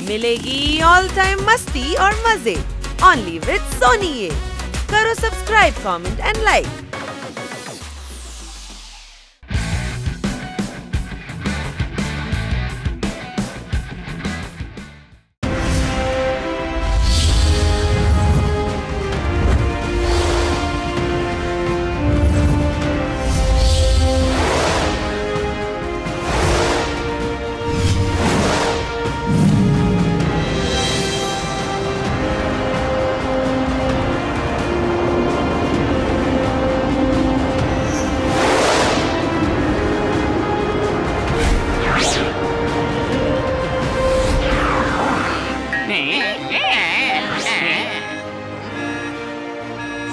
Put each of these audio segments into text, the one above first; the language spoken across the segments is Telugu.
मिलेगी ऑल टाइम मस्ती और मजे ओनली विद सोनी ये। करो subscribe, comment and like.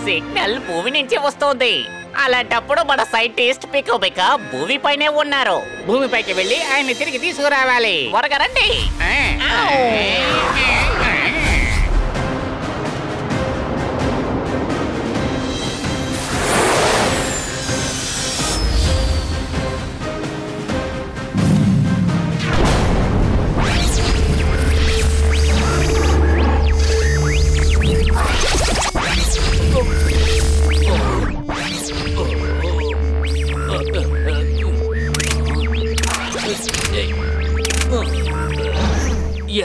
Signal భూమి నుంచి వస్తోంది. అలాంటప్పుడు మన సైంటిస్ట్ పికోబిక భూమిపైనే ఉన్నారు. భూమిపైకి వెళ్ళి ఆయన్ని తిరిగి తీసుకురావాలి. త్వరగా రండి.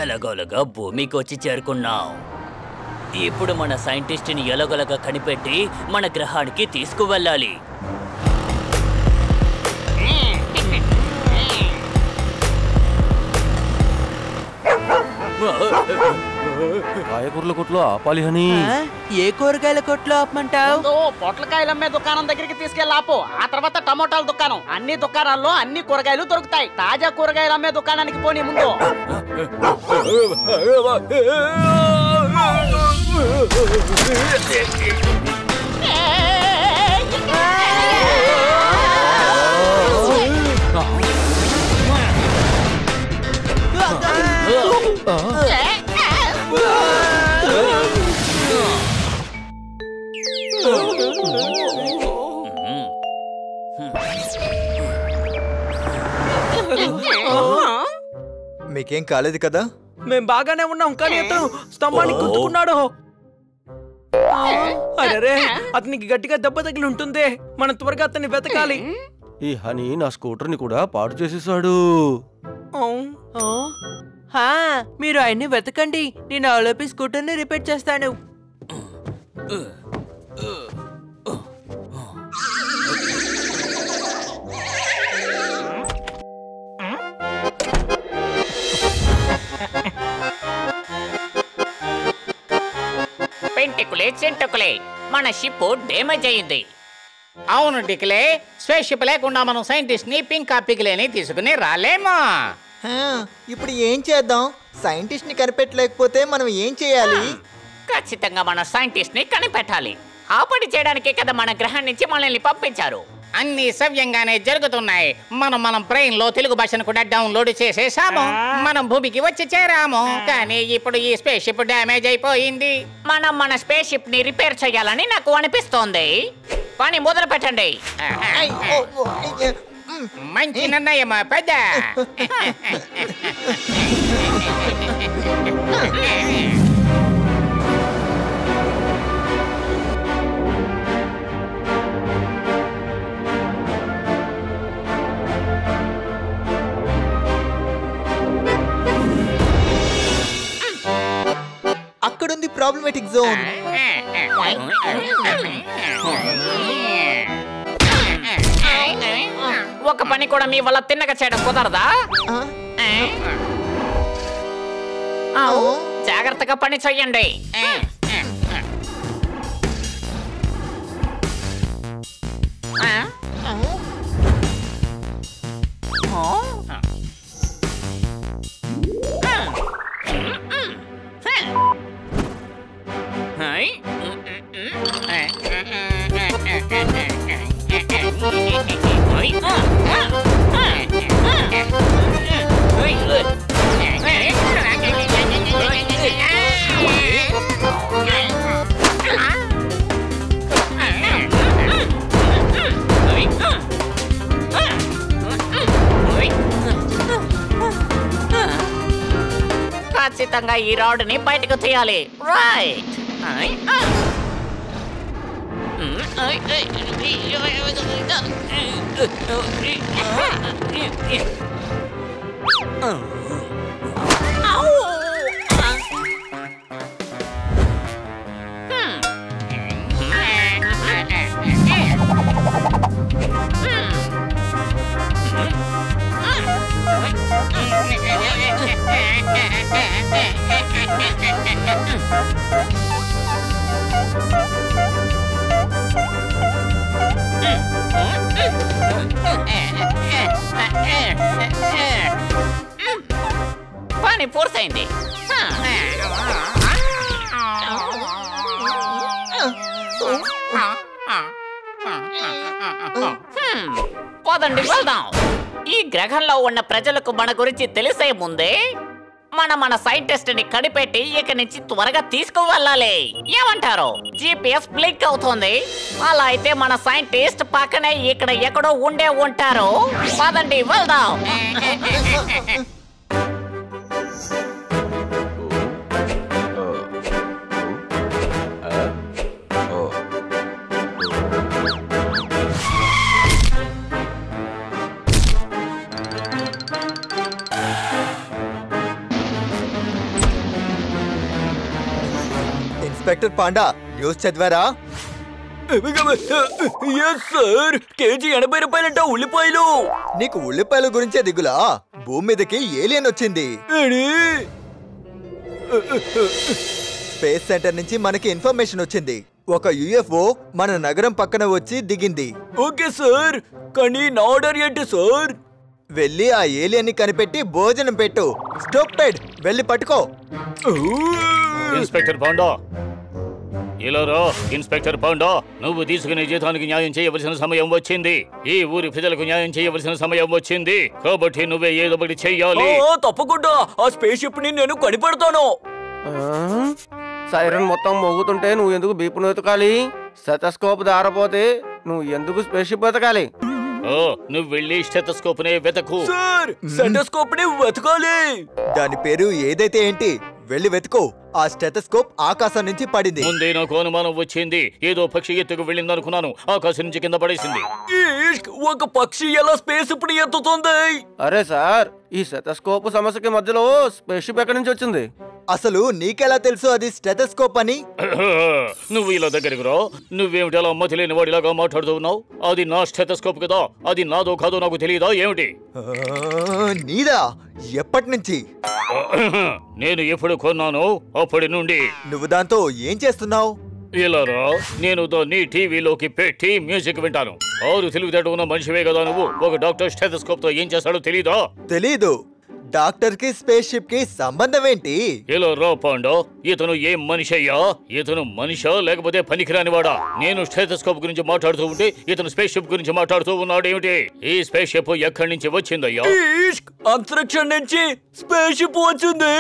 ఎలాగోలగా భూమికి వచ్చి చేరుకున్నాం. ఇప్పుడు మన సైంటిస్ట్ని ఎలాగోలగా కనిపెట్టి మన గ్రహానికి తీసుకువెళ్ళాలి. కాయగూరల కొట్లో ఆపాలి అని. ఏ కూరగాయల కొట్లో ఆపమంటావు? పొట్లకాయలు అమ్మే దుకాణం దగ్గరికి తీసుకెళ్ళి ఆపు. ఆ తర్వాత టమోటాల దుకాణం. అన్ని దుకాణాల్లో అన్ని కూరగాయలు దొరుకుతాయి. తాజా కూరగాయలు అమ్మే దుకాణానికి పోనీ ముందు. మీకేం కాలేదు కదా? మేం బాగానే ఉన్నాం, కానీ అతను స్తంభానికి గుద్దుకున్నాడు. అరే, అతనికి గట్టిగా దెబ్బ తగిలి ఉంటుంది. మనం త్వరగా అతన్ని వెతకాలి. ఈ హనీ నా స్కూటర్ ని కూడా పాడు చేసేసాడు. మీరు ఆయన్ని వెతకండి, నేను ఆలోపి స్కూటర్ ని రిపేర్ చేస్తాను. పెంటికులే చెంటుకులే, మన షిప్ డ్యామేజ్ అయింది. అవును డిక్లే, స్పేస్ షిప్ లేకుండా మనం సైంటిస్ట్ ని పింకా పిక్లేని తీసుకుని రాలేమా? ఇప్పుడు ఏం చేద్దాం? సైంటిస్ట్ ని కనిపెట్టలేకపోతే మనం ఏం చేయాలి? ఖచ్చితంగా మన సైంటిస్ట్ ని కనిపెట్టాలి. ఆ పని చేయడానికే కదా మన గ్రహం నుంచి మనల్ని పంపించారు. అన్ని సవ్యంగానే జరుగుతున్నాయి. మన బ్రెయిన్ లో తెలుగు భాషను కూడా డౌన్లోడ్ చేసేసాము. మనం భూమికి వచ్చి చేరాము. కానీ ఇప్పుడు ఈ స్పేస్ షిప్ డ్యామేజ్ అయిపోయింది. మనం మన స్పేస్ షిప్ ని రిపేర్ చేయాలని నాకు అనిపిస్తోంది. పని మొదలు పెట్టండి. మంచి నిర్ణయమా పెద్ద. అక్కడుంది ప్రాబ్లమాటిక్ జోన్. ఒక పని కూడా మీ వల్ల తిన్నగా చేయడం కుదరదా? జాగ్రత్తగా పని చెయ్యండి. ఖచ్చితంగా ఈ రాడ్ని బయటకు తీయాలి. రైట్. పని పూర్తయింది. పదండి వెళ్దాం. ఈ గ్రహంలో ఉన్న ప్రజలకు మన గురించి తెలిసే ముందే మన సైంటిస్ట్ ని కనిపెట్టి ఇక నుంచి త్వరగా తీసుకువెళ్ళాలి. ఏమంటారు? GPS బ్లింక్ అవుతుంది. అలా అయితే మన సైంటిస్ట్ పక్కనే ఇక్కడ ఎక్కడో ఉండే ఉంటారు. పదండి వెళ్దాం. ఇన్స్పెక్టర్ పాండా, న్యూస్ చదివారా? సార్, కేజీ 80 రూపాయలంట ఉల్లిపాయలు. నీకు ఉల్లిపాయల గురించే దిగులా? భూమి మీదకి ఏలియన్ వచ్చింది. స్పేస్ సెంటర్ నుంచి మనకి ఇన్ఫర్మేషన్ వచ్చింది. ఒక UFO మన నగరం పక్కన వచ్చి దిగింది. ఓకే సార్, కానీ నా ఆర్డర్ ఏంటి సార్? వెళ్ళి ఆ ఏలియన్ ని కనిపెట్టి భోజనం పెట్టు. స్టూపిడ్, వెళ్ళి పట్టుకో. ఇన్స్పెక్టర్ పాండా, ఇలా రా. ఇన్స్పెక్టర్ పాండా, నువ్వు తీసుకునే జీతానికి న్యాయం చేయవలసిన సమయం వచ్చింది. ఈ ఊరి ప్రజలకు న్యాయం చేయవలసిన సమయం వచ్చింది. కాబట్టి నువ్వే ఏదో ఒకటి చెయ్యాలి. తప్పకుండా ఆ స్పేస్ షిప్ ని నేను కనిపెడతాను. సైరన్ మొత్తం మోగుతుంటే నువ్వు ఎందుకు బీపును వెతకాలి? స్టెథోస్కోప్ దారపోతే నువ్వు ఎందుకు స్పేస్ షిప్ వెతకాలి? నువ్వు వెళ్ళి స్టెథోస్కోప్ నే వెతకు. సార్, స్టెథోస్కోప్ ని వెతకాలి. దాని పేరు ఏదైతే ఏంటి, వెళ్ళి వెతుకో. ఆ స్టెథోస్కోప్ ఆకాశం నుంచి పడింది. ముందే నాకు అనుమానం వచ్చింది. ఏదో పక్షి ఎత్తుకు వెళ్ళింది అనుకున్నాను. ఆకాశం నుంచి కింద పడేసింది. ఒక పక్షి ఎలా స్పేస్ ఇప్పుడు ఎత్తుతుంది? అరే సార్, ఈ స్టెథోస్కోప్ సమస్యకి మధ్యలో స్పేస్ షిప్ ఎక్కడి నుంచి వచ్చింది? అసలు నీకెలా తెలుసు అది స్టెథోస్కోప్ అని? నువ్వు ఇలా దగ్గరికి రా. నువ్వేమిటి అలా అమ్మ తెలియని వాడిలాగా మాట్లాడుతూ ఉన్నావు? అది నా స్టెథోస్కోప్ కదా. అది నాదో కాదో నాకు తెలియదా ఏమిటి? నీదా? ఎప్పటి నుంచి? నేను ఎప్పుడు కొన్నాను అప్పటి నుండి. నువ్వు దాంతో ఏం చేస్తున్నావు? ఇలా రా, నేను దాన్ని టీవీలోకి పెట్టి మ్యూజిక్ వింటాను. 6 తెలివితేట ఉన్న మనిషివే కదా నువ్వు. ఒక డాక్టర్ స్టెథోస్కోప్ తో ఏం చేస్తాడో తెలీదా? తెలీదు. డాక్టర్ కి స్పేస్ షిప్ కి సంబంధం ఏంటి? ఇలా రా పాండా, ఇతను ఏం మనిషి అయ్యా? ఇతను మనిషా లేకపోతే పనికిరానివాడా? నేను స్టెథోస్కోప్ గురించి మాట్లాడుతూ ఉంటే ఇతను స్పేస్ షిప్ గురించి మాట్లాడుతూ ఉన్నాడు ఏమిటి? ఈ స్పేస్ షిప్ ఎక్కడి నుంచి వచ్చిందయ్యా? అంతరిక్షం నుంచి స్పేస్ షిప్ వచ్చింది.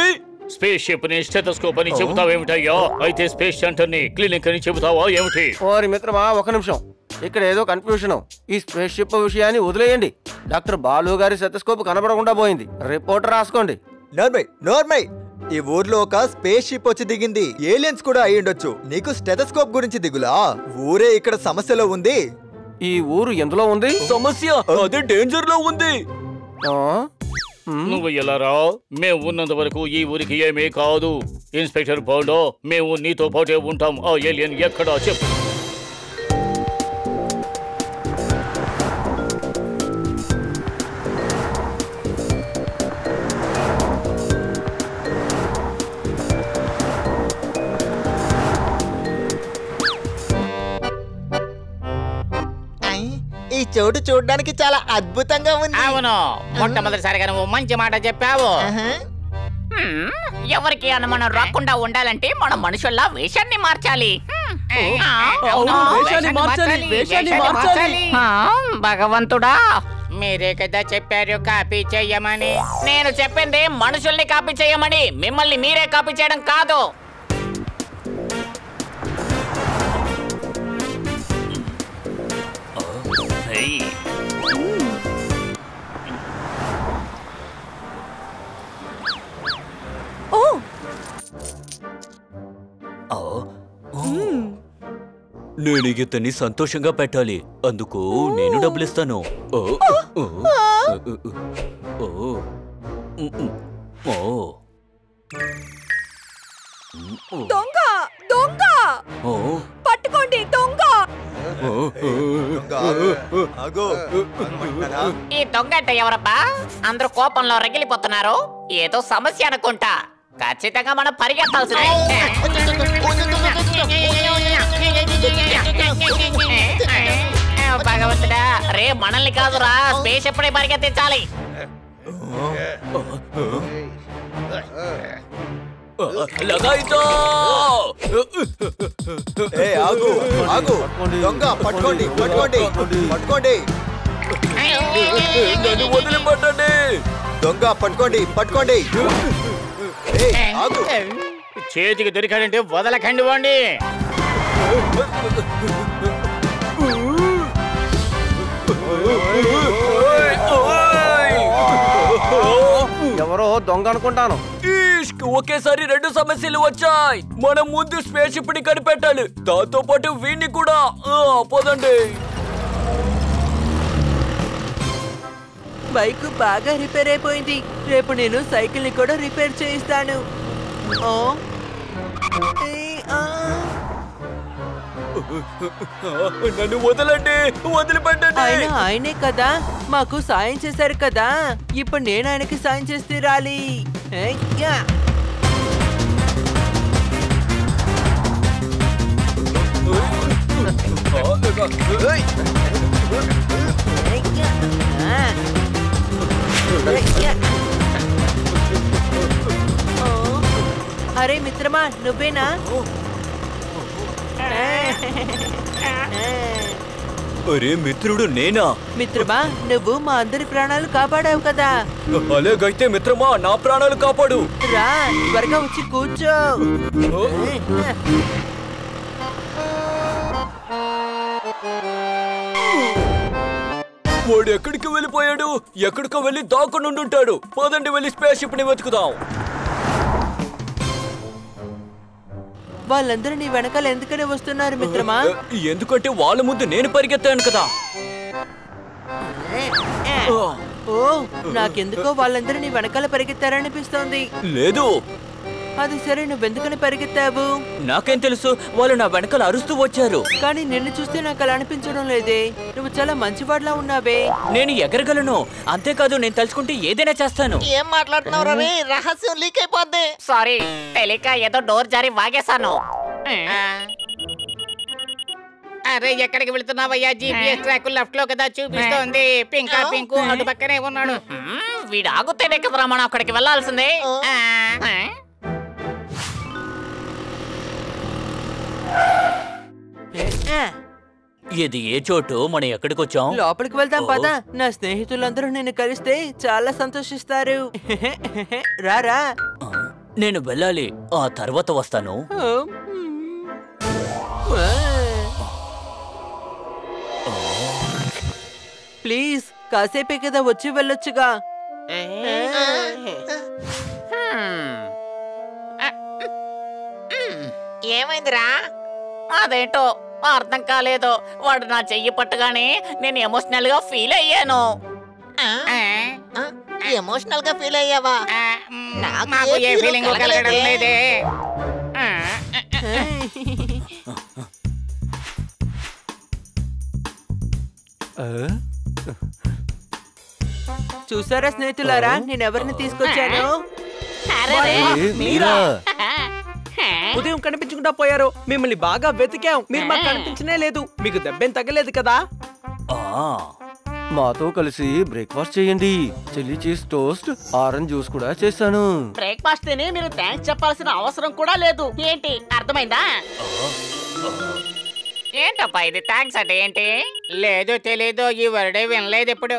స్పేస్ షిప్ ని స్టెథోస్కోప్ అని చెబుతావేమిటయ్యా? అయితే స్పేస్ సెంటర్ ని క్లినిక్ అని చెబుతావా ఏమిటి? ఓరి మిత్రమా, ఒక నిమిషం. ఇక్కడ ఏదో కన్ఫ్యూషన్. ఈ స్పేస్ షిప్ విషయాన్ని వదిలేయండి. డాక్టర్ బాలు గారి స్టెథోస్కోప్ కనబడకుండా పోయింది. రిపోర్ట్ రాసుకోండి. నోర్మై, ఈ ఊర్లో ఒక స్పేస్ షిప్ వచ్చి దిగింది. ఏలియన్స్ కూడా అయి ఉండొచ్చు. నీకు స్టెథోస్కోప్ గురించి దిగులా? ఊరే ఇక్కడ సమస్యలో ఉంది. ఈ ఊరు ఎందులో ఉంది? సమస్య అదే డేంజర్ లో ఉంది. నువ్వు ఎలా రా? మేము ఉన్నంత వరకు ఈ ఊరికి ఏమీ కాదు. ఇన్స్పెక్టర్ పాండా, మేము నీతో పాటే ఉంటాం. ఆ ఏలియన్ ఎక్కడా చెప్పు. ఈ చోటు చూడడానికి చాలా అద్భుతంగా ఉంది. అవును, మొట్టమొదటిసారిగా నువ్వు మంచి మాట చెప్పావు. ఎవరికి అనుమానం రాకుండా ఉండాలంటే మనం మనుషుల్లా వేషాన్ని మార్చాలి. భగవంతుడా, మీరే కదా చెప్పారు కాపీ చెయ్యమని. నేను చెప్పింది మనుషుల్ని కాపీ చెయ్యమని, మిమ్మల్ని మీరే కాపీ చేయడం కాదు. ఓ నేను ఇతన్ని సంతోషంగా పెట్టాలి, అందుకు నేను డబ్బులు ఇస్తాను. ఓ ఓ ఓ ఓ దొంగ దొంగ ఓ పట్టుకోండి దొంగ. ఈ దొంగ అంటే ఎవరబ్బా? అందరూ కోపంలో రగిలిపోతున్నారు. ఏదో సమస్య అనుకుంటా. ఖచ్చితంగా మనం పరిగెత్తాల్సిందే. భగవంతుడా, రే మనల్ని కాదురా, స్పేస్ ఎప్పుడే పరిగెత్తించాలి. దొంగ పట్టుకోండి పట్టుకోండి పట్టుకోండి. నన్ను వదిలిపెట్టండి. దొంగ పట్టుకోండి పట్టుకోండి. ఆగు. చేతికి దొరికాడంటే వదలకండి వాణ్ణి. ఎవరో దొంగ అనుకుంటాను. ఒకేసారి 2 సమస్యలు వచ్చాయి. మనం ముందు స్పేస్ షిప్ ని కనిపెట్టాలి, దాంతో పాటు వీణ్ణి కూడా. పోదండి. బైక్ బాగా రిపేర్ అయిపోయింది. రేపు నేను సైకిల్ ని కూడా రిపేర్ చేయిస్తాను. నన్ను వదలండి, వదిలిపెట్టండి. ఆయన ఆయనే కదా మాకు సాయం చేశారు కదా, ఇప్పుడు నేను ఆయనకి సాయం చేసి తీరాలి. ఏయ్యా. ఏయ్యా. ఏయ్యా. అరే మిత్రమా, నువ్వేనా? అరే మిత్రుడు, నేనా? మిత్రమా, నువ్వు మా అందరి ప్రాణాలు కాపాడావు కదా. అలాగైతే మిత్రమా, నా ప్రాణాలు కాపాడు. రా, త్వరగా వచ్చి కూర్చో. వాడు ఎక్కడికి వెళ్ళిపోయాడు? ఎక్కడికో వెళ్ళి దాక్కునుండుంటాడు. పదండి, వెళ్ళి స్పేస్ షిప్ ని వెతుకుదాం. వాళ్ళందరూ నీ వెనకాల ఎందుకని వస్తున్నారు మిత్రమా? ఎందుకంటే వాళ్ళ ముందు నేను పరిగెత్తాను కదా. ఓ, నాకెందుకో వాళ్ళందరూ నీ వెనకాల పరిగెత్తారనిపిస్తోంది. లేదు. అది సరే, నువ్వెందుకని పరిగెత్తావు? నాకేం తెలుసు, వాళ్ళు నా వెనకాల అరుస్తూ వచ్చారు. కానీ నిన్ను చూస్తే నాకు అలా అనిపించడం లేదే. నువ్వు చాలా మంచివాడిలా ఉన్నావే. నేను ఎగరగలను, అంతేకాదు నేను తలుచుకుంటే ఏదైనా చేస్తాను. ఏం మాట్లాడుతున్నావు రే? రహస్యం లీక్ అయిపోద్ది. సారీ, తెలియక ఏదో డోర్ జారి వాగేశాను. అరే, ఎక్కడికి వెళ్తున్నావయ్యా? జీపీఎస్ ట్రాక్ లెఫ్ట్ లో కదా చూపిస్తోంది. పింకు అటు పక్కనే ఉన్నాడు. వీడు ఆగుతేనే కదరా మనం అక్కడికి వెళ్ళాల్సిందే. ఇది ఏ చోటు? మనం ఎక్కడికి వచ్చాం? లోపలికి వెళ్దాం పదా. నా స్నేహితులందరూ నిన్ను కలిస్తే చాలా సంతోషిస్తారు. రారా. నేను వెళ్ళాలి, ఆ తర్వాత వస్తాను. ప్లీజ్, కాసేపే కదా వచ్చి వెళ్ళొచ్చుగా. ఏమైందిరా? అదేంటో అర్థం కాలేదు. వాడు నా చెయ్యి పట్టగానే నేను ఎమోషనల్ గా ఫీల్ అయ్యాను. ఎమోషనల్ గా ఫీల్ అయ్యావా? నాకు ఏ ఫీలింగ్ కలగడం లేదే. చూసారా స్నేహితులారా, నేను ఎవరిని తీసుకొచ్చాను? మీరా? ఉదయం కనిపించకుండా పోయారు. మిమ్మల్ని బాగా వెతికాం, మీరు మాకు కనిపించనే లేదు. మీకు దెబ్బేం తగ్గలేదు కదా? మాతో కలిసి బ్రేక్ఫాస్ట్ చేయండి. Chilli cheese toast, orange juice కూడా చేశాను. బ్రేక్ఫాస్ట్ తిని మీరు థ్యాంక్స్ చెప్పాల్సిన అవసరం కూడా లేదు. ఏంటి, అర్థమైందా? ఏంటప్పా ఇది థ్యాంక్స్ అంటే ఏంటి? లేదు, తెలీదు. ఈ వర్డే వినలేదు ఇప్పుడు.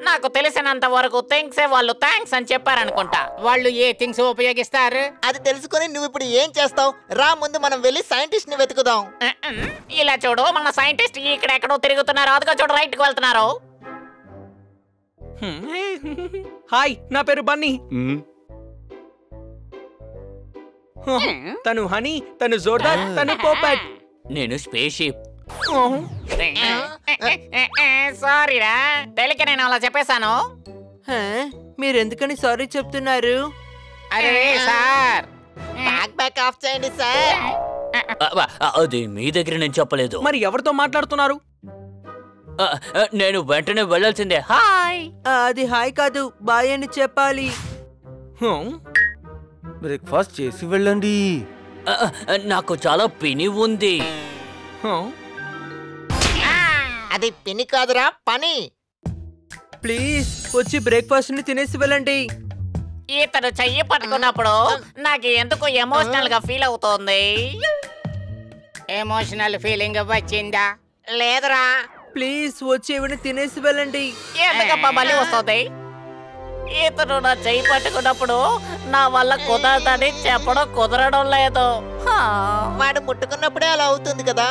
నాకు తెలిసినంత వరకు థింగ్స్ వాళ్ళు థ్యాంక్స్ అని చెప్పారనుకుంటా. వాళ్ళు ఏ థింగ్స్ ఉపయోగిస్తారు? అది తెలుసుకొని నువ్వు ఇప్పుడు ఏం చేస్తావు? రా, ముందు మనం వెళ్ళి సైంటిస్ట్ ని వెతుకుదాం. ఇలా చూడు, మన సైంటిస్ట్ ఇక్కడ ఎక్కడో తిరుగుతున్నారు. అదిగో చూడు, రైట్ కి వెళ్తున్నారు. హాయ్, నా పేరు బన్నీ. తను హనీ, తను జోర్దార్, తను పోపట్. నేను స్పేస్ షిప్. సారీరా, తెలియక నేను అలా చెప్పేశాను. హ? మీరెందుకని సారీ చెప్తున్నారు? అరే సార్, బ్యాక్ ఆఫ్ చేయండి సార్. అది మీ దగ్గర నేను చెప్పలేదు. మరి ఎవరితో మాట్లాడుతున్నారు? నేను వెంటనే వెళ్ళాల్సిందే. హాయ్. అది హాయ్ కాదు, బాయ్ అని చెప్పాలి. బ్రేక్ఫాస్ట్ చేసి వెళ్ళండి. నాకు చాలా పిని ఉంది. అది పిని కాదురా, పని. ప్లీజ్ వచ్చి బ్రేక్ఫాస్ట్ ని తినేసి వెళ్ళండి. ఇతను చెయ్యి పట్టుకున్నప్పుడు నాకు ఎందుకు ఎమోషనల్ గా ఫీల్ అవుతోంది. ఎమోషనల్ ఫీలింగ్ వచ్చిందా? లేదురా. ప్లీజ్ వచ్చి ఇవన్నీ తినేసి వెళ్ళండి. ఎందుకప్ప మళ్ళీ వస్తుంది? ఇతను నా చెయ్యి పట్టుకున్నప్పుడు నా వల్ల కుదరదని చెప్పడం కుదరడం లేదు. వాడు ముట్టుకున్నప్పుడే అలా అవుతుంది కదా.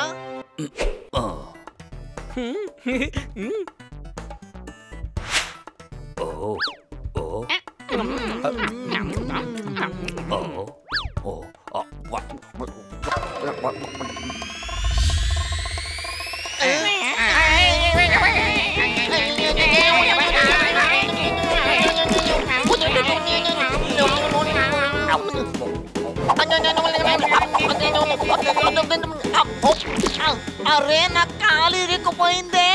అరే నా కాలు ఇరుక్కుపోయిందే.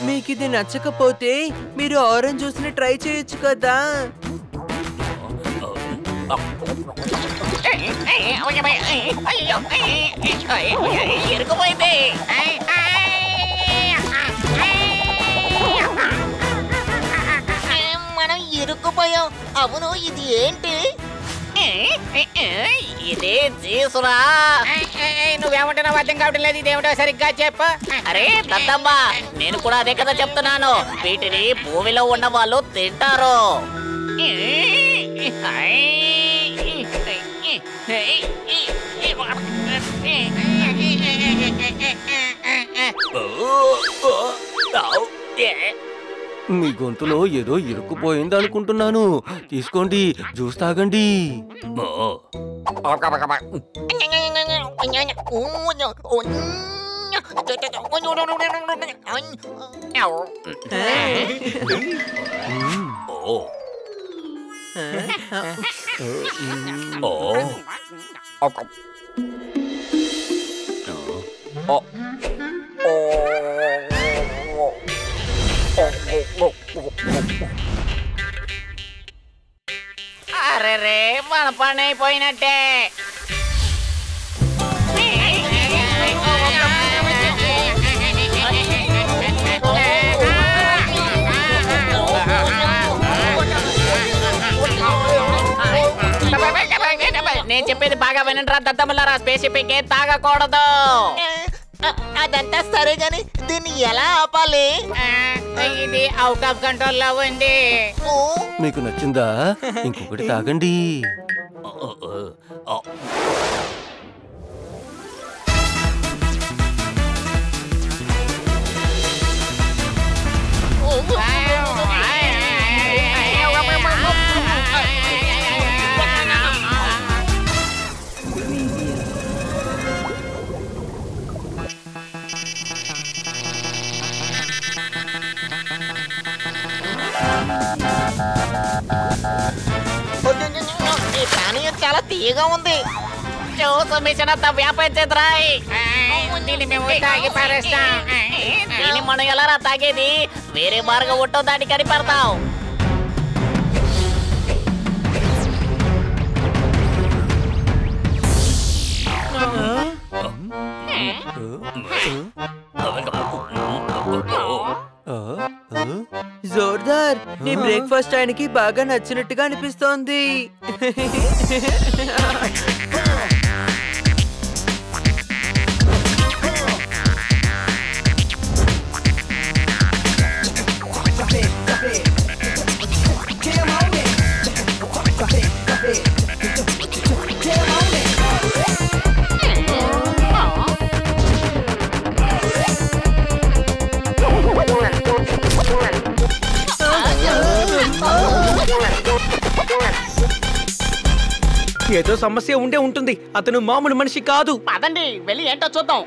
మీకు ఇది నచ్చకపోతే మీరు ఆరెంజ్ జ్యూస్ ని ట్రై చేయొచ్చు కదా. ఇరుక్కుపోయింది. మనం ఇరుక్కుపోయాం. అవును, ఇది ఏంటి? ఇదే జీసురా. నువ్వేమంటున్నావు అర్థం కావడం లేదు. ఇదేమిటో సరిగ్గా చెప్పు. అరే దద్దమ్మా, నేను కూడా అదే కదా చెప్తున్నాను. వీటిని భూమిలో ఉన్న వాళ్ళు తింటారు. మీ గొంతులో ఏదో ఇరుక్కుపోయింది అనుకుంటున్నాను. తీసుకోండి, జ్యూస్ తాగండి. అరే రే, మన పని అయిపోయినట్టే. నేను చెప్పేది బాగా వినండిరా దద్దమ్మలారా. స్పేస్ షిప్ ఏం తాగకూడదు. అదంతా సరే గాని దీన్ని ఎలా ఆపాలి? ఇది అవుట్ ఆఫ్ కంట్రోల్ లో ఉంది. మీకు నచ్చిందా? ఇంకొకటి తాగండి. ఈ పానీయం చాలా తీయగా ఉంది. జ్యూస్ మిషన్ అంతా వ్యాపించేద్రాయ్. దీన్ని మేము తాగి పారేస్తాం. దీన్ని మనం ఎలా తాగేది? వేరే మార్గం ఉంటో దాన్ని కనిపెడతాం. జోర్దార్, నీ బ్రేక్ఫాస్ట్ ఆయనకి బాగా నచ్చినట్టుగా అనిపిస్తోంది. ఏదో సమస్య ఉండే ఉంటుంది. అతను మామూలు మనిషి కాదు. పదండి వెళ్ళి ఏంటో చూద్దాం.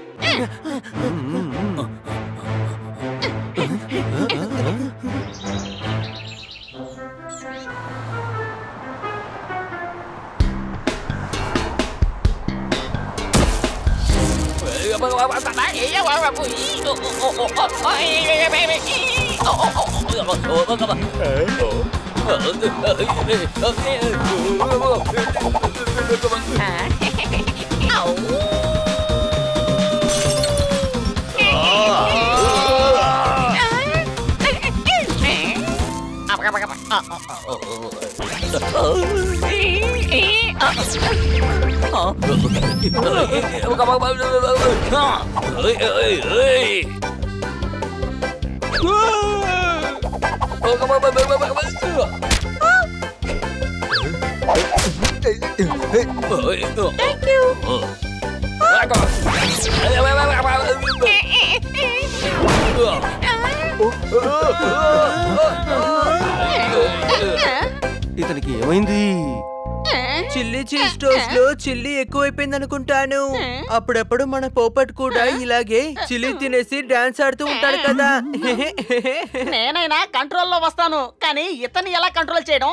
ఇతనికి ఏమైంది? చిల్లీ చీజ్ టోస్ట్ లో చిల్లీ ఎక్కువైపోయింది అనుకుంటాను. అప్పుడప్పుడు మన పోపట్ కూడా ఇలాగే చిల్లీ తినేసి డాన్స్ ఆడుతూ ఉంటాడు కదా. నేనైనా కంట్రోల్లో వస్తాను, కానీ ఇతన్ని ఎలా కంట్రోల్ చేయడం?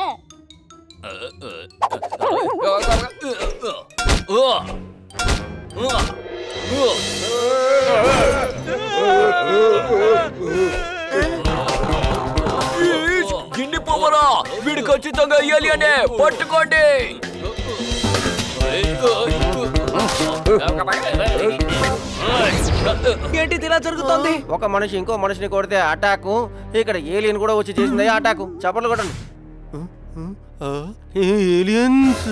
గిన్ని పోవరా, వీడు ఖచ్చితంగా ఏలియనే, పట్టుకోండి. ఏంటి ఇలా జరుగుతోంది? ఒక మనిషి ఇంకో మనిషిని కొడితే అటాకు, ఇక్కడ ఏలియన్ కూడా వచ్చి చేసింది అటాకు. చప్పట్లు కొట్టండి. ఏలియన్స్.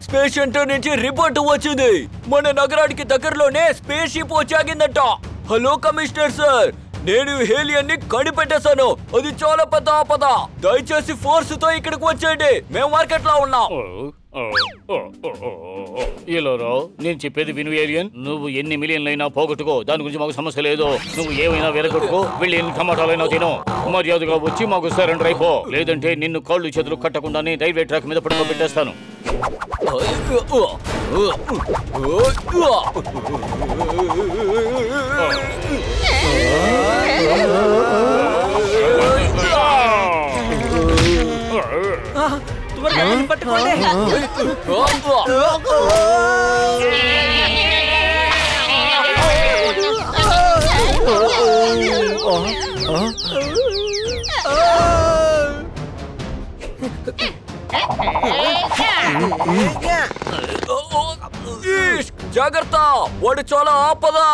స్పేస్ సెంటర్ నుంచి రిపోర్ట్ వచ్చింది. మన నగరానికి దగ్గరలోనే స్పేస్ షిప్ వచ్చాగిందట. హలో కమిషనర్ సార్, నేను హేలియన్ ని కనిపెట్టేశాను. అది చాలా పెద్ద ఆపద. దయచేసి ఫోర్స్ తో ఇక్కడికి వచ్చేయండి. మేము మార్కెట్ లో ఉన్నాం. ఇలా నేను చెప్పేది విను ఏలియన్. నువ్వు ఎన్ని మిలియన్లైనా పోగొట్టుకో, దాని గురించి మాకు సమస్య లేదు. నువ్వు ఏమైనా వెరగొట్టుకో, వెళ్ళి ఎన్ని టమాటాలైనా తినో. మర్యాదగా వచ్చి మాకు సరెండర్ అయిపో, లేదంటే నిన్ను కాళ్ళు చేతులు కట్టకుండానే రైల్వే ట్రాక్ మీద పడుకోబెట్టేస్తాను. త్వరగా పట్టుకోండి. జాగ్రత్త, వాడు చాలా ఆపదా.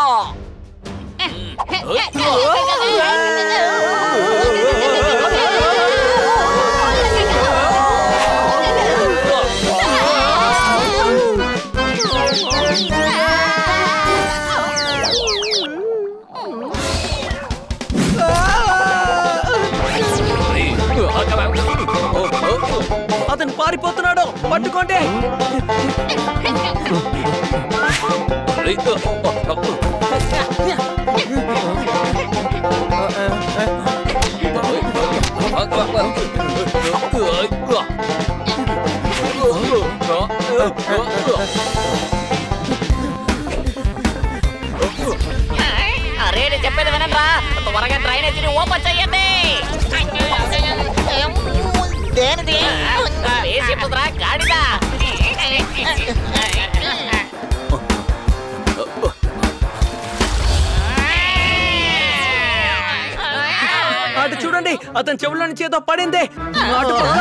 అతను పారిపోతున్నాడు, పట్టుకోండి. అరే చెప్పేది వినండి, త్వరగా డ్రైనేజీని ఓపెన్ చెయ్యండి. దేనిది? వేసిపోతురా గాడిదా. అటు చూడండి, అతని చెవుల్లో నుంచి ఏదో పడింది. అటు పక్క.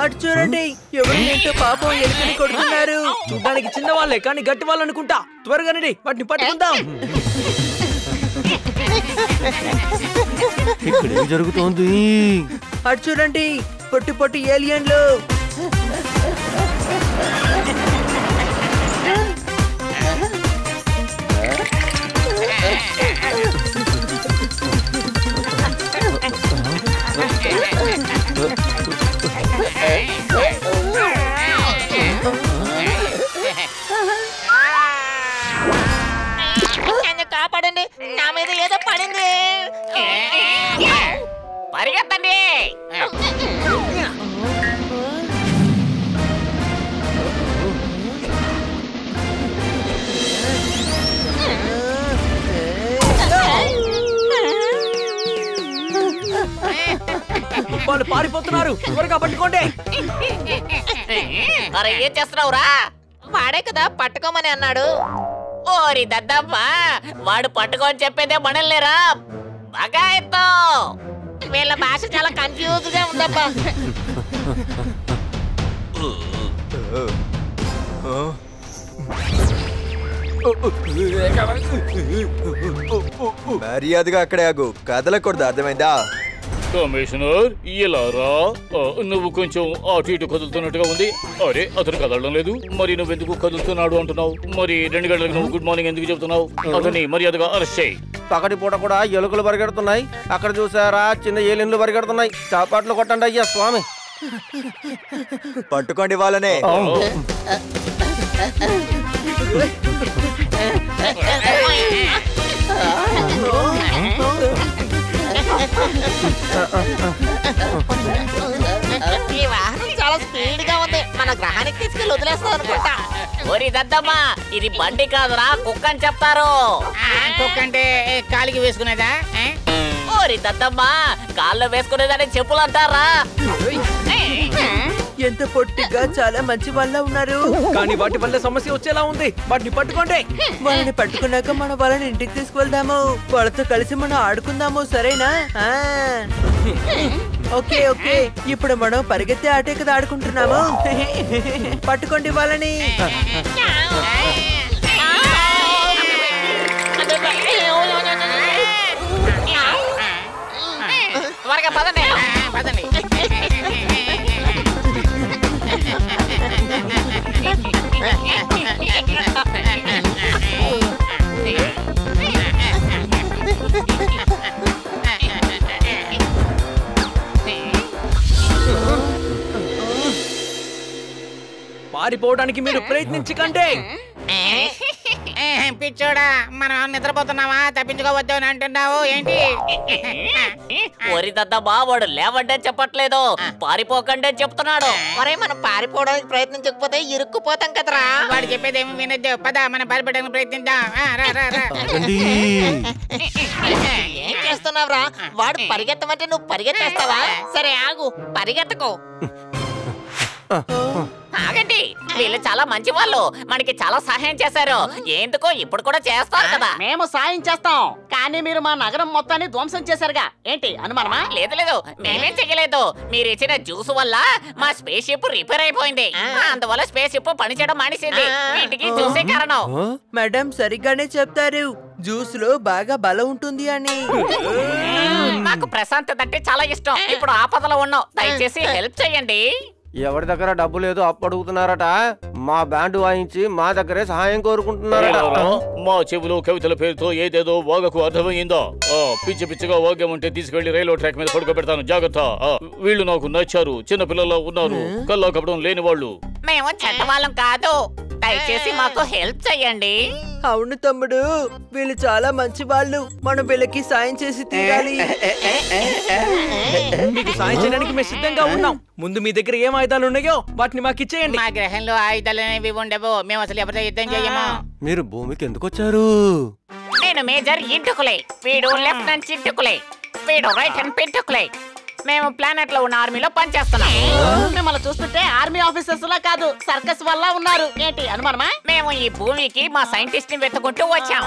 అటు చూడండి, ఎవరు ఏంటో పాపం ఎలుకని కొడుతున్నారు. చూడడానికి చిన్న వాళ్ళే కానీ గట్టి వాళ్ళు అనుకుంటా. త్వరగా రండి, వాటిని పట్టుకుందాం. ఇక్కడ ఏం జరుగుతోంది? అటు చూడండి, పొట్టి పొట్టి ఏలియన్లు. నన్ను కాపాడండి, నా మీద ఏదో పడింది. పరిగెత్తండి. వాళ్ళు పారిపోతున్నారు, త్వరగా పట్టుకోండి. అరే ఏం చేస్తున్నావురా? వాడే కదా పట్టుకోమని అన్నాడు. ఓరి దద్దమ్మా, వాడు పట్టుకొని చెప్పేదే మనల్లేరా. బాగా ఎత్తో. వీళ్ళ భాష చాలా కన్ఫ్యూజ్ గా ఉందబ్బా. మర్యాదగా అక్కడే ఆగు, కదలకూడదు, అర్థమైందా? కమిషనర్ ఇలా రా. నువ్వు కొంచెం అటు ఇటు కదులుతున్నట్టుగా ఉంది. అరే అతను కదలడం లేదు, మరి నువ్వెందుకు కదులుతున్నాడు అంటున్నావు? మరి 2 గంటలకు నువ్వు గుడ్ మార్నింగ్ ఎందుకు చెప్తున్నావు? అతన్ని మర్యాదగా అరెస్ట్ చేయి. పగటి పూట కూడా ఎలుకలు పరిగెడుతున్నాయి, అక్కడ చూసారా చిన్న ఏలిన్లు పరిగెడుతున్నాయి. చాపాట్లు కొట్టండి అయ్యా స్వామి. పట్టుకోండి వాళ్ళనే. ఈ వాహనం చాలా స్పీడ్ గా ఉంది, మన గ్రహానికి తీసుకెళ్ళి వదిలేస్తాం అనుకుంటా. ఓరి దద్దమ్మా, ఇది బండి కాదురా, కుక్క అని చెప్తారు. కుక్క అంటే కాలికి వేసుకునేదా? ఓరి దద్దమ్మా, కాళ్ళు వేసుకునేదని చెప్పులు అంటారా? ఎంత పొట్టిగా చాలా మంచి వాళ్ళ ఉన్నారు. కానీ వాటి వల్ల సమస్య వచ్చేలా ఉంది. వాటిని పట్టుకోండి. వాళ్ళని పట్టుకున్నాక మన వాళ్ళని ఇంటికి తీసుకువెళ్దాము. వాళ్ళతో కలిసి మనం ఆడుకుందాము, సరేనా? ఓకే ఓకే, ఇప్పుడు మనం పరిగెత్తే ఆటే కదా ఆడుకుంటున్నాము. పట్టుకోండి వాళ్ళని. త్వరగా పదండి. పదండి. పారిపోవడానికి మీరు ప్రయత్నించకండి. పిచ్చోడా, మనం నిద్రపోతున్నావా? తప్పించుకోవద్దు అని అంటున్నావు ఏంటి? ఓరి దద్దమ్మా, వాడు లేవంటే చెప్పట్లేదు, పారిపోకండి అని చెప్తున్నాడు. మరే మనం పారిపోవడానికి ప్రయత్నించకపోతే ఇరుక్కుపోతాం కదరా. వాడు చెప్పేది ఏమి వినొద్దు, పద మనం పారిపోవడానికి ప్రయత్నిద్దాం. రా రా రా. ఏం చేస్తున్నావురా? వాడు పరిగెత్తమంటే నువ్వు పరిగెత్తేస్తావా? సరే ఆగు, పరిగెత్తకు. ఆగండి, వీళ్ళు చాలా మంచి వాళ్ళు, మనకి చాలా సహాయం చేశారు. ఎందుకో ఇప్పుడు కూడా చేస్తారు కదా. మేము సాయం చేస్తాం, కానీ మీరు మా నగరం మొత్తాన్ని ధ్వంసం చేశారుగా. ఏంటి అనుమానమా? లేదు లేదు, మేమేం చెయ్యలేదు. మీరు ఇచ్చిన జ్యూస్ వల్ల మా స్పేస్ షిప్ రిపేర్ అయిపోయింది. అందువల్ల స్పేస్ షిప్ పనిచేయడం మానేసింది. వీటికి జ్యూసే కారణం. మేడం సరిగ్గానే చెప్తారు, జ్యూస్ లో బాగా బలం ఉంటుంది అని. నాకు ప్రశాంతత అంటే చాలా ఇష్టం. ఇప్పుడు ఆపదలో ఉన్నాం, దయచేసి హెల్ప్ చేయండి. ఎవరి దగ్గర డబ్బు లేదు అప్పు అడుగుతున్నారట. మా బ్యాండ్ వాయించి మా దగ్గరే సహాయం కోరుకుంటున్నారట. మా చెవులో కవితల పేరుతో ఏదేదో వాగకు అర్థమైందా? పిచ్చి పిచ్చిగా వాగామంటే తీసుకెళ్లి రైల్వే ట్రాక్ మీద పడుకోబెడతాను, జాగ్రత్త. వీళ్ళు నాకు నచ్చారు, చిన్న పిల్లల్లో ఉన్నారు, కల్లా కప్పడం లేని వాళ్ళు. మేము చెడ్డవాళ్ళం కాదు, దయచేసి మాకు హెల్ప్ చేయండి. అవును తమ్ముడు, వీళ్ళు చాలా మంచి వాళ్ళు, మనం వీళ్ళకి సాయం చేసి తీరాలి. మీకు సాయం చేయడానికి మేము సిద్ధంగా ఉన్నాం. ముందు మీ దగ్గర ఏం ఆయుధాలు ఉన్నాయో వాటిని మాకు ఇచ్చేయండి. మా గ్రహంలో ఆయుధాలు అనేవి ఉండవు, మేము అసలు ఎవరితో యుద్ధం చేయము. మీరు భూమికి ఎందుకు వచ్చారు? నేను మేజర్ ఇంటుకులే, వీడు లెఫ్టినెంట్ చింటుకులే, వీడు రైట్ హ్యాండ్ పెంటుకులే. మేము ప్లానెట్ లో ఉన్న ఆర్మీలో పనిచేస్తున్నాం. మిమ్మల్ని చూస్తుంటే ఆర్మీ ఆఫీసర్స్ లా కాదు, సర్కస్ వల్ల ఉన్నారు. ఏంటి అనుమానమా? మేము ఈ భూమికి మా సైంటిస్ట్ ని వెతుకుంటూ వచ్చాం.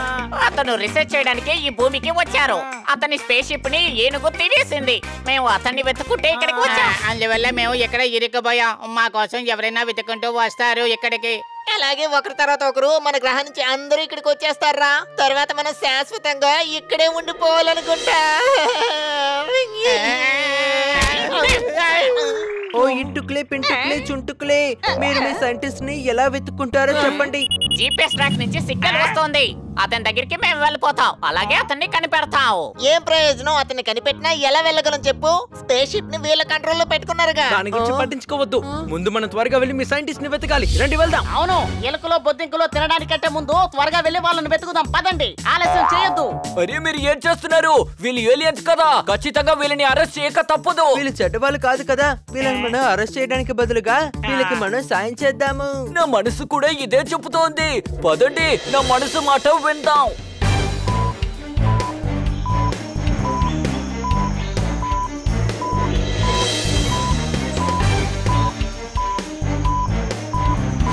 అతను రీసెర్చ్ చేయడానికి ఈ భూమికి వచ్చారు. అతని స్పేస్ షిప్ ని ఏనుగు తినేసింది. మేము అతన్ని వెతుకుంటే ఇక్కడికి వచ్చాం. అందువల్ల మేము ఇక్కడ ఇరుక్కుపోయాం. మా కోసం ఎవరైనా వెతుకుంటూ వస్తారు ఇక్కడికి. అలాగే ఒకరి తర్వాత ఒకరు మన గ్రహం నుంచి అందరూ ఇక్కడికి వచ్చేస్తారా. తర్వాత మనం శాశ్వతంగా ఇక్కడే ఉండిపోవాలనుకుంటా. ఓ ఇంటుకులే పింటుకులే చుంటుకులే, మీరు మీ సైంటిస్ట్ ని ఎలా వెతుక్కుంటారో చెప్పండి. జీపీఎస్ ట్రాక్ నుంచి సిగ్నల్ వస్తోంది. అతని దగ్గరికి మేము వెళ్ళిపోతాం, అలాగే అతన్ని కనిపెడతాం. ఏం ప్రయోజనం? అతన్ని కనిపెట్టినా ఎలా వెళ్ళగలం చెప్పు? స్పేస్ షిప్ ని వీళ్ళ కంట్రోల్లో పెట్టుకున్నారుగా. దాని గురించి పట్టించుకోవద్దు. ముందు మనం త్వరగా వెళ్ళి మీ సైంటిస్ట్ ని వెతకాలి. రండి వెళ్దాం. అవును, ఎలుకలో బొద్దింకలో తినడానికంటే ముందు త్వరగా వెళ్ళి వాళ్ళని వెతుకుదాం. పదండి, ఆలస్యం చేయొద్దు. అరే మీరు ఏం చేస్తున్నారు? వీళ్ళు ఏలియన్స్ కదా, ఖచ్చితంగా వీళ్ళని అరెస్ట్ చేయక తప్పదు. వీళ్ళు చెడ్డవాళ్ళు కాదు కదా, వీళ్ళని మనం అరెస్ట్ చేయడానికి బదులుగా వీళ్ళకి మనం సాయం చేద్దాము. నా మనసు కూడా ఇదే చెబుతోంది. పదండి, నా మనసు మాట విందాం.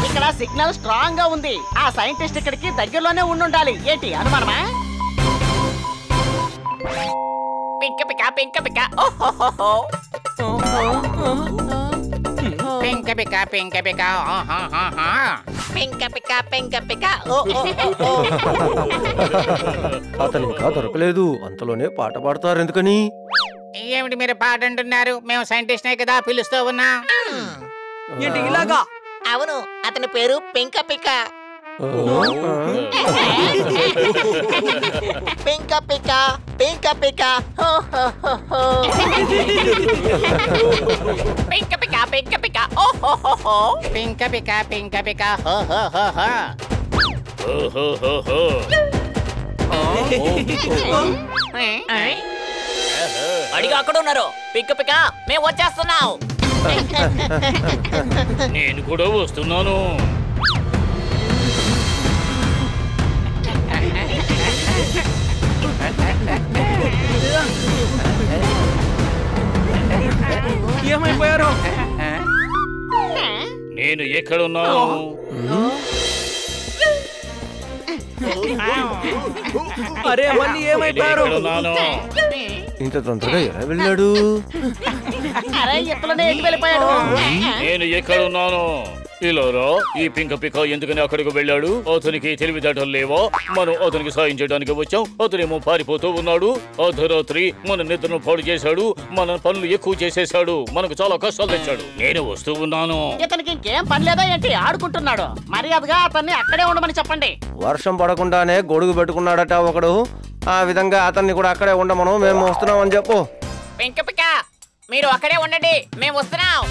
ఇక్కడ సిగ్నల్ స్ట్రాంగ్ గా ఉంది. ఆ సైంటిస్ట్ ఇక్కడికి దగ్గరలోనే ఉండాలి. ఏంటి అనుమానమా? పింక పిక పింక పిక ఓహోహో పింక పిక పింక పిక ఆహాహాహా పింక పిక పింక పిక ఓ ఓ ఓ. అతను ఇంకా దొరకలేదు, అంతలోనే పాట పాడతారు ఎందుకని? ఏమిటి మీరు పాట అంటున్నారు? మేము సైంటిస్ట్నే కదా పిలుస్తూ ఉన్నా. ఏంటి ఇలాగా? అవును, అతని పేరు పింక పిక. పింక పిక పింక పిక హో హో హో హో. పింక పిక పింక పిక ఓహోహో పింక పిక పింక పిక హో హో హో హో ఓహోహోహో. అడిగా అక్కడ ఉన్నారు. పింక పిక మేము వచ్చేస్తున్నాం. నేను కూడా వస్తున్నాను. ఏమైపోయారు? నేను ఎక్కడున్నాను? అరే మళ్ళీ ఏమైపోయారు? ఎక్కడున్నాను? ఇంత తొందరగా ఎలా వెళ్ళాడు? అరే ఎట్లనే ఎటు వెళ్ళిపోయాడు? నేను ఎక్కడున్నాను? ఇలారా, ఈ పింక పిక ఎందుకని అక్కడికి వెళ్ళాడు? అతనికి తెలివితేటలు లేవా? మనం అతనికి సాయం చేయడానికి వచ్చాం, అతనేమో పారిపోతూ ఉన్నాడు. అర్ధరాత్రి మన నిద్రను పాడు చేశాడు, మన పనులు ఎక్కువ చేసేశాడు, మనకు చాలా కష్టాలు తెచ్చాడు. నేను వస్తూ ఉన్నాను. ఇతనికి ఇంకేం పని లేదా ఏంటి? ఆడుకుంటున్నాడు. మర్యాదగా అతన్ని అక్కడే ఉండమని చెప్పండి. వర్షం పడకుండానే గొడుగు పెట్టుకున్నాడట ఒకడు. ఆ విధంగా అతన్ని కూడా అక్కడే ఉండమను, మేము వస్తున్నామని చెప్పు. పింక పిక మీరు అక్కడే ఉండండి, మేము వస్తున్నాం.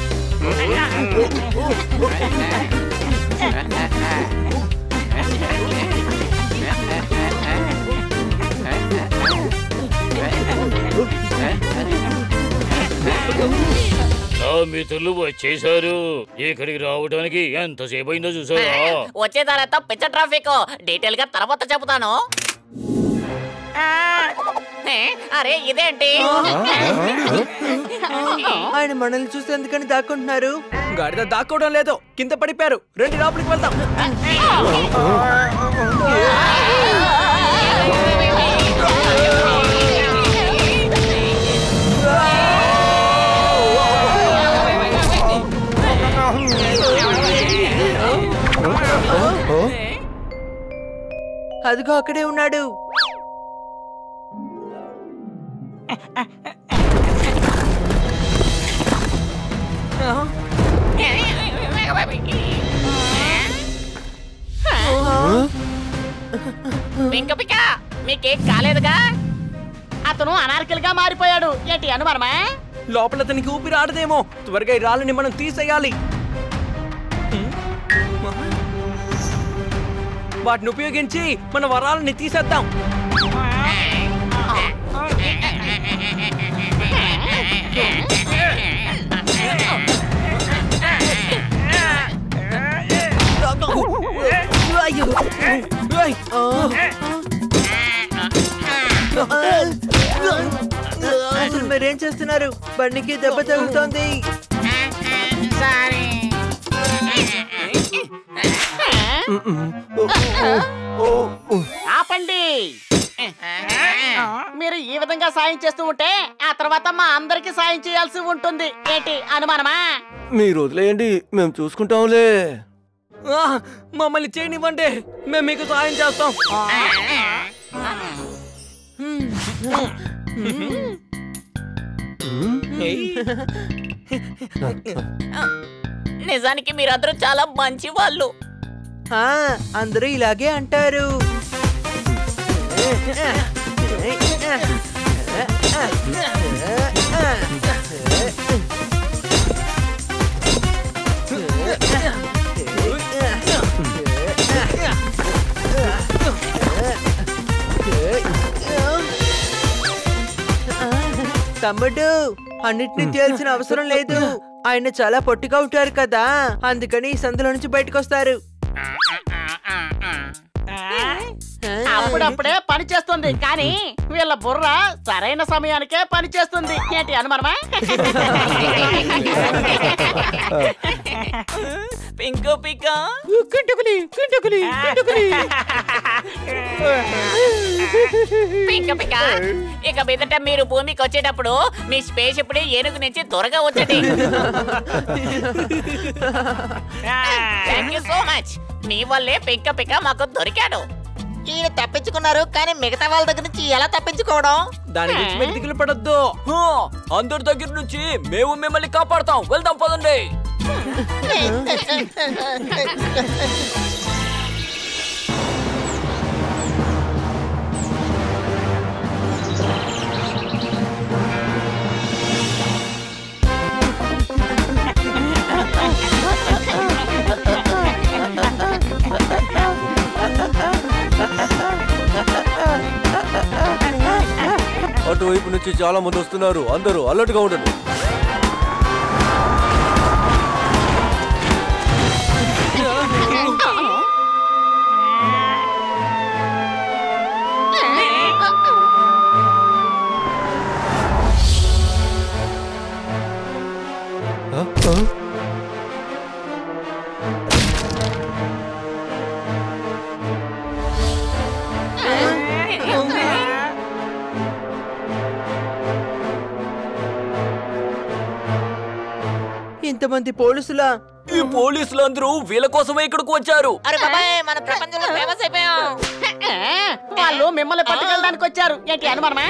నా మిత్రులు వచ్చేసారు. ఇక్కడికి రావడానికి ఎంతసేపు అయిందో చూసారా? వచ్చే తర్వాత పిచ్చ ట్రాఫిక్, డీటెయిల్ గా తర్వాత చెబుతాను. అరే ఇదేంటి? ఆయన మనల్ని చూసి ఎందుకని దాక్కుంటున్నారు? గాడిద దాక్కోవడం లేదు, కింద పడిపోయారు. రండి లోపలికి వెళ్దాం. అదిగో అక్కడే ఉన్నాడు. పింక పిక మీకేం కాలేదుగా? అతను అనార్కిల్గా మారిపోయాడు. ఏంటి అనుమానమా? లోపల అతనికి ఊపిరి ఆడదేమో. త్వరగా ఈ రాళ్ళని మనం తీసేయాలి. వాటిని ఉపయోగించి మన వరాలని తీసేద్దాం. అసలు మీరేం చేస్తున్నారు? బండికి దెబ్బ తగులుతోంది. ఆపండి. మీరు ఈ విధంగా సాయం చేస్తూ ఉంటే ఆ తర్వాత మా అందరికి సాయం చేయాల్సి ఉంటుంది. ఏంటి అనుమానమా? మీరు వదిలేయండి, మేము చూసుకుంటాంలే. మమ్మల్ని చేయనివ్వండి, మేము మీకు సహాయం చేస్తాం. నిజానికి మీరందరూ చాలా మంచి వాళ్ళు. అందరూ ఇలాగే అంటారు. తమ్ముడు, అన్నిటినీ తేల్చిన అవసరం లేదు. ఆయన చాలా పొట్టిగా ఉంటారు కదా, అందుకని ఈ సందులో నుంచి బయటకు వస్తారు. అప్పుడప్పుడే పని చేస్తుంది, కానీ వీళ్ళ బుర్ర సరైన సమయానికే పని చేస్తుంది. ఏంటి అనుమానమా? పింకో పికా పింక పిక్క, ఇక మీదట మీరు భూమికి వచ్చేటప్పుడు మీ స్పేస్ ఇప్పుడు ఏనుగు నుంచి త్వరగా వచ్చండి. Thank you so much. మీ వల్లే పింక పిక్క మాకు దొరికాడు. ఈయన తప్పించుకున్నారు, కానీ మిగతా వాళ్ళ దగ్గర నుంచి ఎలా తప్పించుకోవడం? దాని గురించి మీరు దిగులు పడొద్దు. అందరి దగ్గర నుంచి మేము మిమ్మల్ని కాపాడతాం. వెళ్దాం పదండి. అటువైపు నుంచి చాలా మంది వస్తున్నారు. అందరూ అలర్ట్ గా ఉండండి. ఇంతమంది పోలీసులా? ఈ పోలీసులందరూ వీళ్ళ కోసమే ఇక్కడికి వచ్చారు. అరే బాబాయ్, మన ప్రపంచంలో ఫేమస్ అయిపోయాం. వాళ్ళు మిమ్మల్ని పట్టుకెళ్ళడానికి వచ్చారు. ఏంటి అనుమానమా?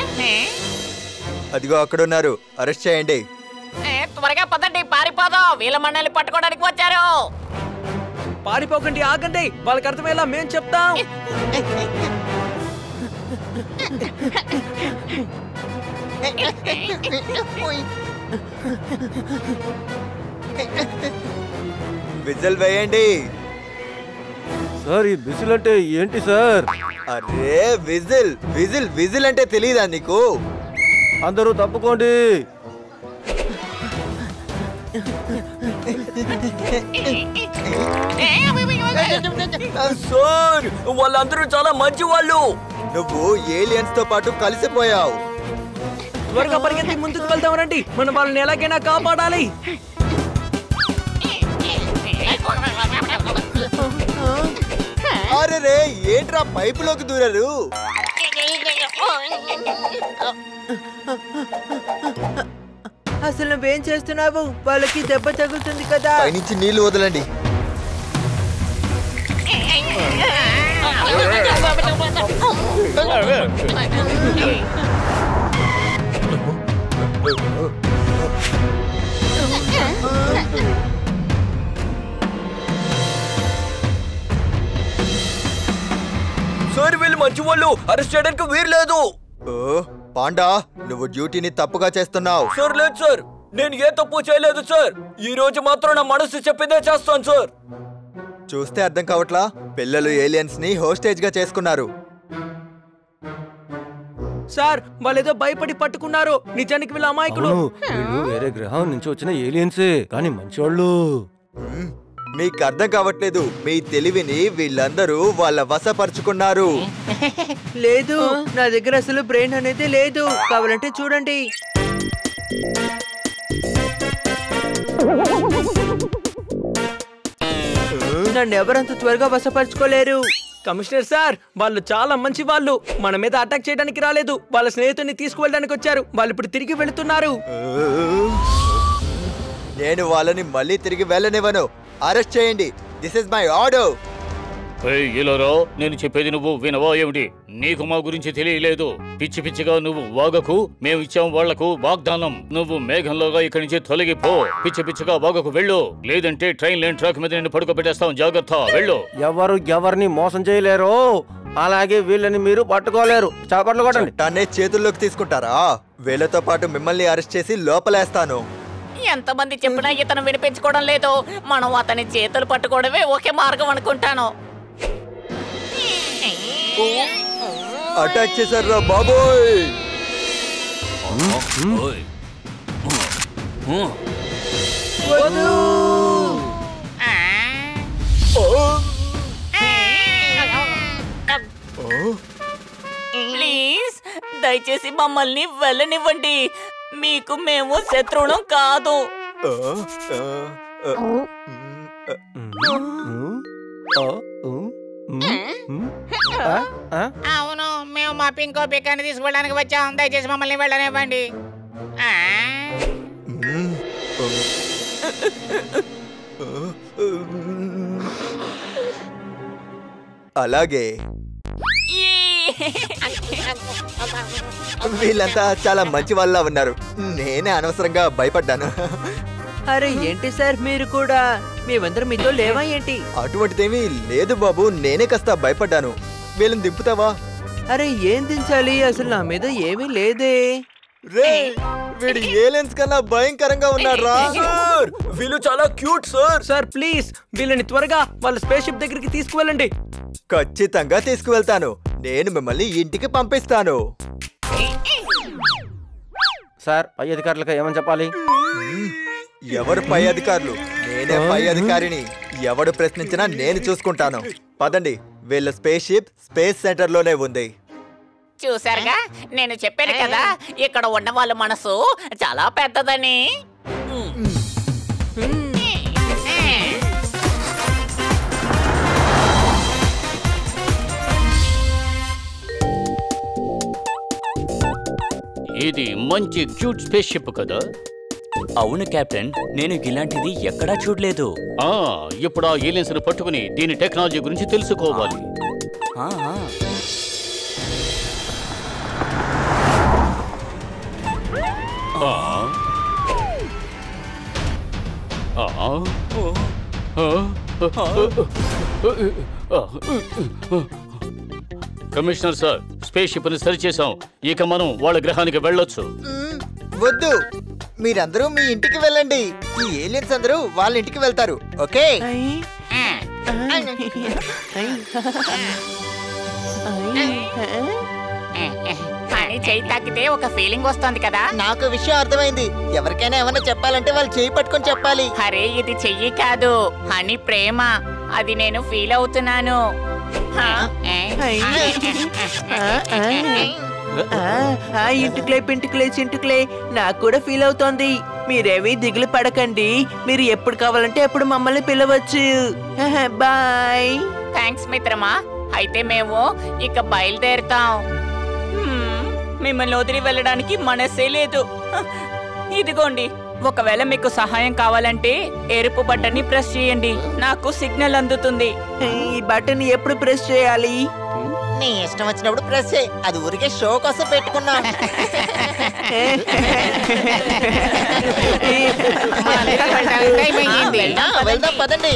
అదిగో అక్కడున్నారు, అరెస్ట్ చేయండి. త్వరగా పదండి, పారిపోదాం. వీళ్ళ మనల్ని పట్టుకోవడానికి వచ్చారు. పారిపోకండి, ఆగండి. వాళ్ళకి అర్థమయ్యేలా మేం చెప్తాం. విజిల్ వేయండి. సార్, ఈ విజిల్ అంటే ఏంటి సార్? అరే విజిల్ విజిల్ విజిల్ అంటే తెలియదా నీకు? అందరూ తప్పుకోండి. సార్, వాళ్ళందరూ చాలా మంచి వాళ్ళు. నువ్వు ఏలియన్స్ తో పాటు కలిసిపోయావు. త్వరగా పరిగెత్తి ముందుకు వెళ్దాం రండి. మనం వాళ్ళని ఎలాగైనా కాపాడాలి. అరే రే, ఏంట్రా పైపులోకి దూరారు? అసలు నువ్వేం చేస్తున్నావు? వాళ్ళకి దెబ్బ తగులుతుంది కదా. పైనుంచి నీళ్లు వదలండి. సార్, వీళ్ళు మంచి వాళ్ళు. అరెస్ట్ చేయడానికి వీరు లేదు. పాండా, నువ్వు డ్యూటీని తప్పుగా చేస్తున్నావు. సార్ లేదు సార్, నేను ఏ తప్పు చేయలేదు సార్. ఈ రోజు మాత్రం నా మనసు చెప్పిందే చేస్తాను సార్. చూస్తే అర్థం కావట్లా? పిల్లలు ఏలియన్స్ ని హోస్టేజ్ గా చేసుకున్నారు. సార్, వాళ్ళేదో భయపడి పట్టుకున్నారు. నిజానికి వీళ్ళ అమాయకులు. వీళ్ళు వేరే గ్రహం నుంచి వచ్చిన ఏలియన్సే, కానీ మంచోళ్ళు. మీకు అర్థం కావట్లేదు. మీ తెలివిని వీళ్ళందరూ వాళ్ళ వశపరుచుకున్నారు. లేదు, నా దగ్గర అసలు బ్రెయిన్ అనేది లేదు. కావాలంటే చూడండి. నన్ను ఎవరంత త్వరగా వశపరుచుకోలేరు. కమిషనర్ సార్, వాళ్ళు చాలా మంచి వాళ్ళు. మన మీద అటాక్ చేయడానికి రాలేదు. వాళ్ళ స్నేహితుడిని తీసుకువెళ్ళడానికి వచ్చారు. వాళ్ళు ఇప్పుడు తిరిగి వెళుతున్నారు. నేను వాళ్ళని మళ్ళీ తిరిగి వెళ్ళనివ్వను. అరెస్ట్ చేయండి. This is my order. ఇలారా, నేను చెప్పేది నువ్వు వినవా ఏమిటి? నీకు మా గురించి తెలియలేదు. పిచ్చి పిచ్చిగా నువ్వు వాగకు. మేము ఇచ్చాం వాళ్లకు వాగ్దానం. నువ్వు మేఘంలోగా ఇక్కడి నుంచి తొలగిపో. పిచ్చి పిచ్చిగా వాగకు, వెళ్ళు. లేదంటే ట్రైన్ లేని ట్రాక్ మీద నిన్ను పడుకోబెట్టేస్తాం. జాగ్రత్త, వెళ్ళు. ఎవరు ఎవరిని మోసం చేయలేరు, అలాగే వీళ్ళని మీరు పట్టుకోలేరు. చాపట్లు కొట్టండి. చట్టాన్ని చేతుల్లోకి తీసుకుంటారా? వీళ్ళతో పాటు మిమ్మల్ని అరెస్ట్ చేసి లోపలేస్తాను. ఎంతమంది చెప్పినా ఇతను వినిపించుకోవడం లేదు. మనం అతని చేతులు పట్టుకోవడమే ఒకే మార్గం అనుకుంటాను. అటాక్ చేశారా బాబోయ్? ప్లీజ్ దయచేసి మమ్మల్ని వెళ్ళనివ్వండి. మీకు మేము శత్రువులం కాదు. అవును, మేము మా పింకో పికాన్ని తీసుకువెళ్ళడానికి వచ్చాం. దయచేసి మమ్మల్ని వెళ్ళనివ్వండి. అలాగే వీళ్ళంతా చాలా మంచి వాళ్ళ ఉన్నారు. నేనే అనవసరంగా భయపడ్డాను. అరే ఏంటి సార్ మీరు కూడా? మేమందరం మీతో లేవా ఏంటి? అటువంటిదేమీ లేదు బాబు, నేనే కాస్త భయపడ్డాను. వీళ్ళని దింపుతావా? అరే ఏం దించాలి? అసలు నా మీద ఏమీ లేదే. రే, వీడు ఏలియన్స్ కన్నా భయంకరంగా ఉన్నాడు రా. వీళ్ళు చాలా క్యూట్ సార్. సార్ ప్లీజ్ వీళ్ళని త్వరగా వాళ్ళ స్పేస్ షిప్ దగ్గరికి తీసుకువెళ్ళండి. ఖచ్చితంగా తీసుకువెళ్తాను. నేను మిమ్మల్ని ఇంటికి పంపిస్తాను. సార్, పై అధికారులకు ఏమని చెప్పాలి? ఎవరు పై అధికారులు? నేనే పై అధికారిని. ఎవడు ప్రశ్నించినా నేను చూసుకుంటాను. పదండి, వీళ్ళ స్పేస్ షిప్ స్పేస్ సెంటర్ లోనే ఉంది. చూసారుగా, నేను చెప్పాను కదా ఇక్కడ ఉన్న వాళ్ళ మనసు చాలా పెద్దదని. ఇది మంచి క్యూట్ స్పేస్ షిప్ కదా? అవును కెప్టెన్, నేను ఇలాంటిది ఎక్కడా చూడలేదు. ఇప్పుడు ఆ ఏలియన్స్ ను పట్టుకుని దీని టెక్నాలజీ గురించి తెలుసుకోవాలి. కమిషనర్ సార్, స్పేస్ షిప్ ని సరి చేసాం. ఇక మనం వాళ్ళ గ్రహానికి వెళ్ళొచ్చు. వద్దు, మీరందరూ మీ ఇంటికి వెళ్ళండి. ఈ ఏలియన్స్ అందరూ వాళ్ళ ఇంటికి వెళ్తారు. ఓకే? పని చేయి తాకితే ఒక ఫీలింగ్ వస్తుంది కదా. నాకు విషయం అర్థమైంది. ఎవరికైనా ఏమన్నా చెప్పాలంటే వాళ్ళు చేయి పట్టుకొని చెప్పాలి. అరే ఇది చెయ్యి కాదు, హనీ ప్రేమ. అది నేను ఫీల్ అవుతున్నాను. ఇంటికిలే నాకు కూడా ఫీల్ అవుతోంది. మీరేమీ దిగులు పడకండి. మీరు ఎప్పుడు కావాలంటే ఎప్పుడు మమ్మల్ని పిలవచ్చు. బాయ్. థ్యాంక్స్ మిత్రమా. అయితే మేము ఇక బయలుదేరుతాం. మిమ్మల్ని వదిలి వెళ్ళడానికి మనసే లేదు. ఇదిగోండి, ఒకవేళ మీకు సహాయం కావాలంటే ఎరుపు బటన్ ని ప్రెస్ చేయండి. నాకు సిగ్నల్ అందుతుంది. ఈ బటన్ ఎప్పుడు ప్రెస్ చేయాలి? నీ ఇష్టం వచ్చినప్పుడు ప్రెస్ చేయి. అది ఊరికే షో కోసం పెట్టుకున్నా. వెళ్దాం పదండి.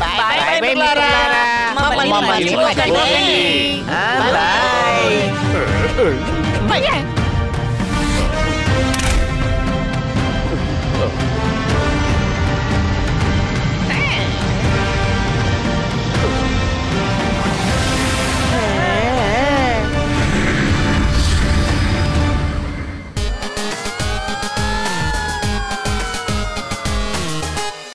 బాయ్.